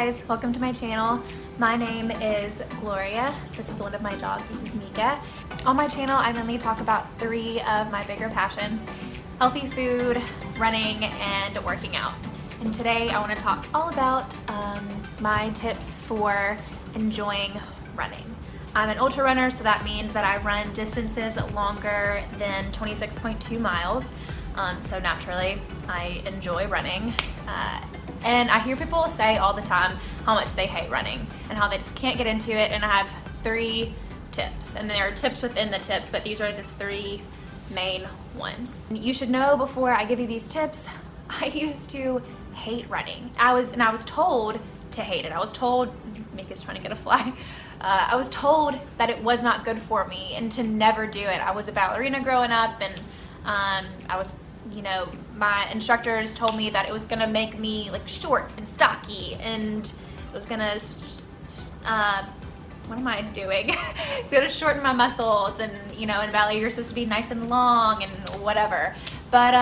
guys, welcome to my channel. My name is Gloria. This is one of my dogs. This is Mika. On my channel, I mainly talk about 3 of my bigger passions: healthy food, running, and working out. And today I want to talk all about my tips for enjoying running. I'm an ultra runner, so that means that I run distances longer than 26.2 miles. So naturally, I enjoy running. And I hear people say all the time how much they hate running and how they just can't get into it. And I have 3 tips, and there are tips within the tips, but these are the 3 main ones. You should know before I give you these tips, I used to hate running. I was told to hate it. I was told, Mika's trying to get a fly. I was told that it was not good for me and to never do it. I was a ballerina growing up, and I was, my instructors told me that it was gonna make me like short and stocky, and it was gonna, what am I doing? It's gonna shorten my muscles, and in ballet you're supposed to be nice and long and whatever. But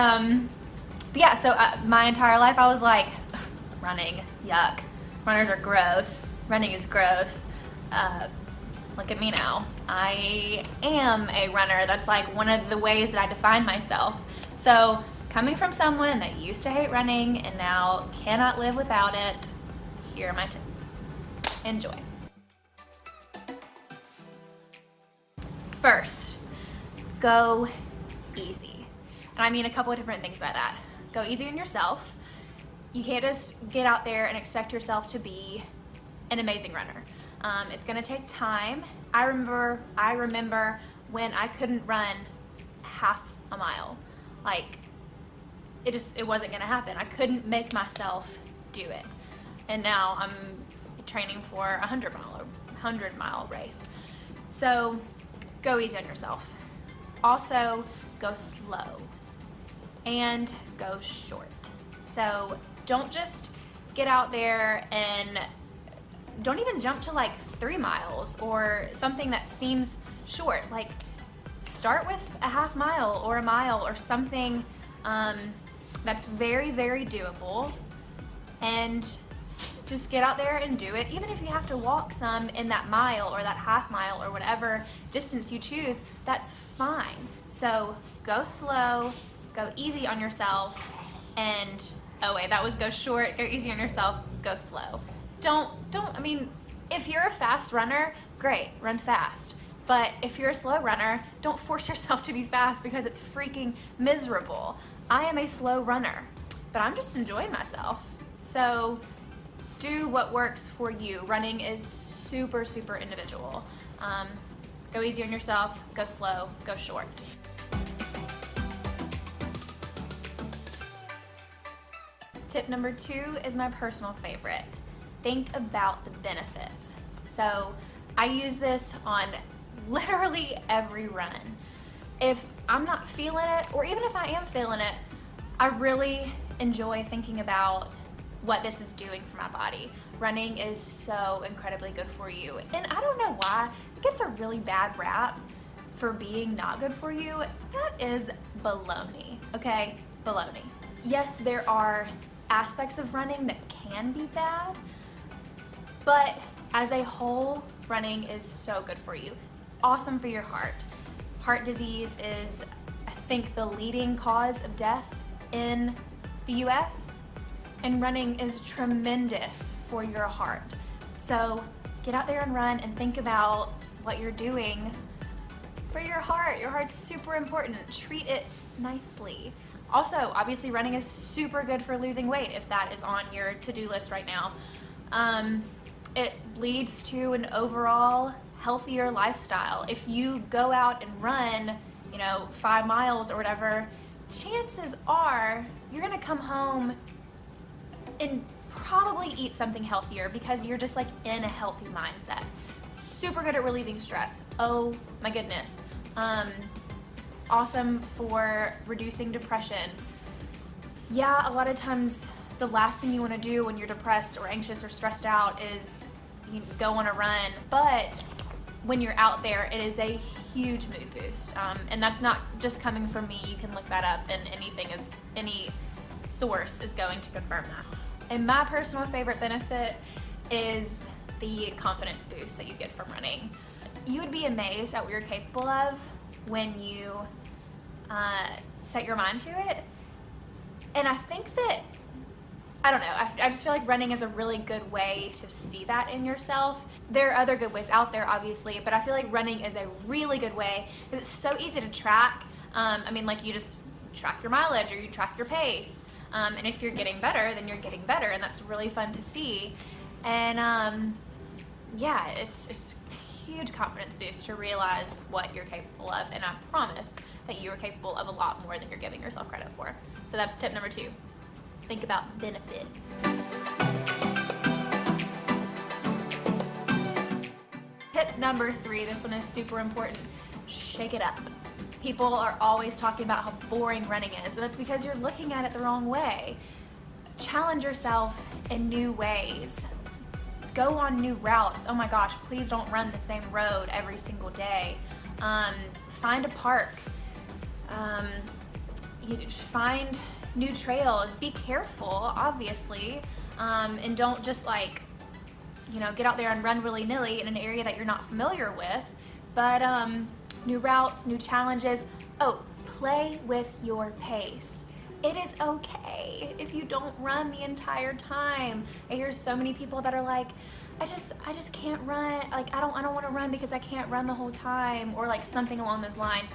yeah, so my entire life I was like, running, yuck. Runners are gross. Running is gross. Look at me now. I am a runner. That's like one of the ways that I define myself. So coming from someone that used to hate running and now cannot live without it, here are my tips. Enjoy. First, go easy. And I mean a couple of different things by that. Go easy on yourself. You can't just get out there and expect yourself to be an amazing runner. It's gonna take time. I remember when I couldn't run half a mile. Like, it wasn't gonna happen. I couldn't make myself do it. And now I'm training for a 100-mile race. So go easy on yourself. Also, go slow and go short. So don't just get out there and don't even jump to like 3 miles or something that seems short. Like, start with a half mile or a mile or something that's very, very doable, and just get out there and do it. Even if you have to walk some in that mile or that half mile or whatever distance you choose, that's fine. So go slow, go easy on yourself, and oh wait, that was go short, go easy on yourself, go slow. I mean, if you're a fast runner, great, run fast. But if you're a slow runner, don't force yourself to be fast because it's freaking miserable. I am a slow runner, but I'm just enjoying myself. So do what works for you. Running is super, super individual. Go easy on yourself, go slow, go short. Tip number 2 is my personal favorite. Think about the benefits. So I use this on literally every run. If I'm not feeling it, or even if I am feeling it, I really enjoy thinking about what this is doing for my body. Running is so incredibly good for you. And I don't know why, it gets a really bad rap for being not good for you. That is baloney, okay? Baloney. Yes, there are aspects of running that can be bad, but as a whole, running is so good for you. It's awesome for your heart. Heart disease is, I think, the leading cause of death in the US, and running is tremendous for your heart. So get out there and run and think about what you're doing for your heart. Your heart's super important. Treat it nicely. Also, obviously, running is super good for losing weight if that is on your to-do list right now. It leads to an overall healthier lifestyle. If you go out and run, 5 miles or whatever, chances are you're gonna come home and probably eat something healthier because you're just like in a healthy mindset. Super good at relieving stress. Oh my goodness. Awesome for reducing depression. Yeah, a lot of times the last thing you want to do when you're depressed or anxious or stressed out is go on a run, but when you're out there, it is a huge mood boost. And that's not just coming from me. You can look that up, and any source is going to confirm that. And my personal favorite benefit is the confidence boost that you get from running. You would be amazed at what you're capable of when you set your mind to it. And I think that, I don't know, I just feel like running is a really good way to see that in yourself. There are other good ways out there, obviously, but I feel like running is a really good way because it's so easy to track. I mean, like, you just track your mileage or you track your pace. And if you're getting better, then you're getting better, and that's really fun to see. And yeah, it's a huge confidence boost to realize what you're capable of, and I promise that you are capable of a lot more than you're giving yourself credit for. So that's tip number 2. Think about benefits. Tip number 3, this one is super important. Shake it up. People are always talking about how boring running is, and that's because you're looking at it the wrong way. Challenge yourself in new ways. Go on new routes. Oh my gosh, please don't run the same road every single day. Find a park. Find new trails. Be careful, obviously, and don't just get out there and run willy-nilly in an area that you're not familiar with. But new routes, new challenges. Oh, play with your pace. It is okay if you don't run the entire time. I hear so many people that are like, I just can't run. Like, I don't want to run because I can't run the whole time, or like something along those lines.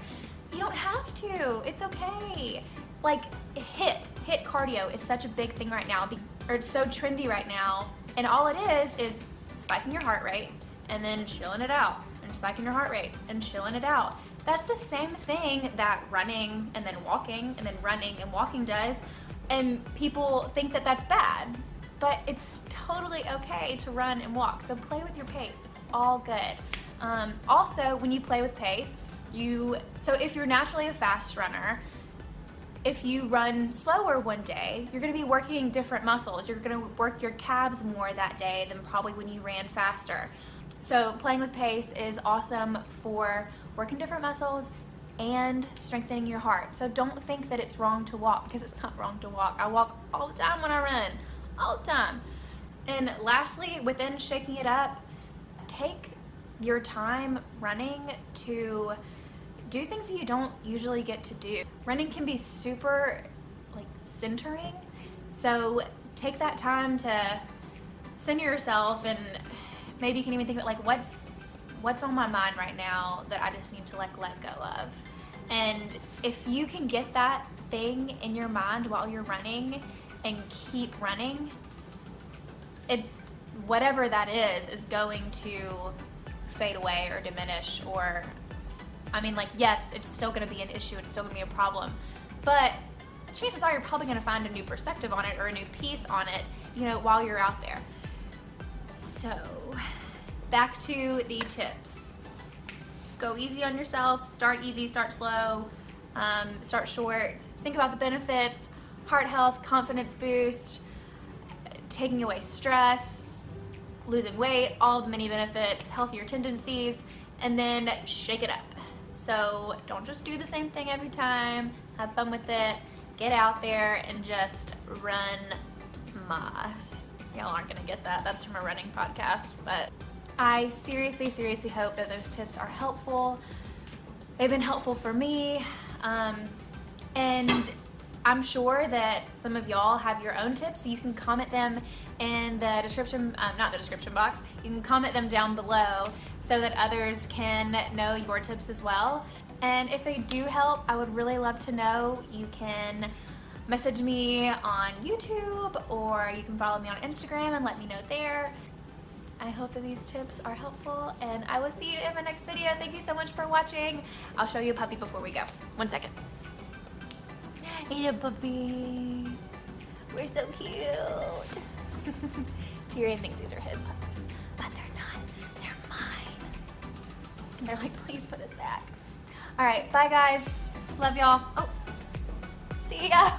You don't have to. It's okay. Like, HIIT cardio is such a big thing right now, or it's so trendy right now. And all it is spiking your heart rate and then chilling it out, and spiking your heart rate and chilling it out. That's the same thing that running and then walking and then running and walking does, and people think that that's bad, but it's totally okay to run and walk. So play with your pace. It's all good. Also, when you play with pace, so if you're naturally a fast runner, if you run slower one day, you're gonna be working different muscles. You're gonna work your calves more that day than probably when you ran faster. So playing with pace is awesome for working different muscles and strengthening your heart. So don't think that it's wrong to walk, because it's not wrong to walk. I walk all the time when I run, all the time. And lastly, within shaking it up, take your time running to do things that you don't usually get to do. Running can be super centering. So take that time to center yourself, and maybe you can even think about what's on my mind right now that I just need to let go of. And if you can get that thing in your mind while you're running and keep running, it's whatever that is going to fade away or diminish, or yes, it's still going to be an issue, it's still going to be a problem, but chances are you're probably going to find a new perspective on it or a new piece on it, while you're out there. So back to the tips. Go easy on yourself. Start easy, start slow, start short. Think about the benefits: heart health, confidence boost, taking away stress, losing weight, all the many benefits, healthier tendencies, and then shake it up. So don't just do the same thing every time. Have fun with it. Get out there and just run mas. Y'all aren't gonna get that. That's from a running podcast, but I seriously hope that those tips are helpful. They've been helpful for me, and I'm sure that some of y'all have your own tips, so you can comment them in the description, not the description box, you can comment them down below so that others can know your tips as well. And if they do help, I would really love to know. You can message me on YouTube, or you can follow me on Instagram and let me know there. I hope that these tips are helpful, and I will see you in my next video. Thank you so much for watching. I'll show you a puppy before we go. 1 second. Hey, puppies. We're so cute. Tyrion thinks these are his puppies, but they're not. They're mine. And they're like, please put us back. All right, bye guys. Love y'all. Oh, see ya.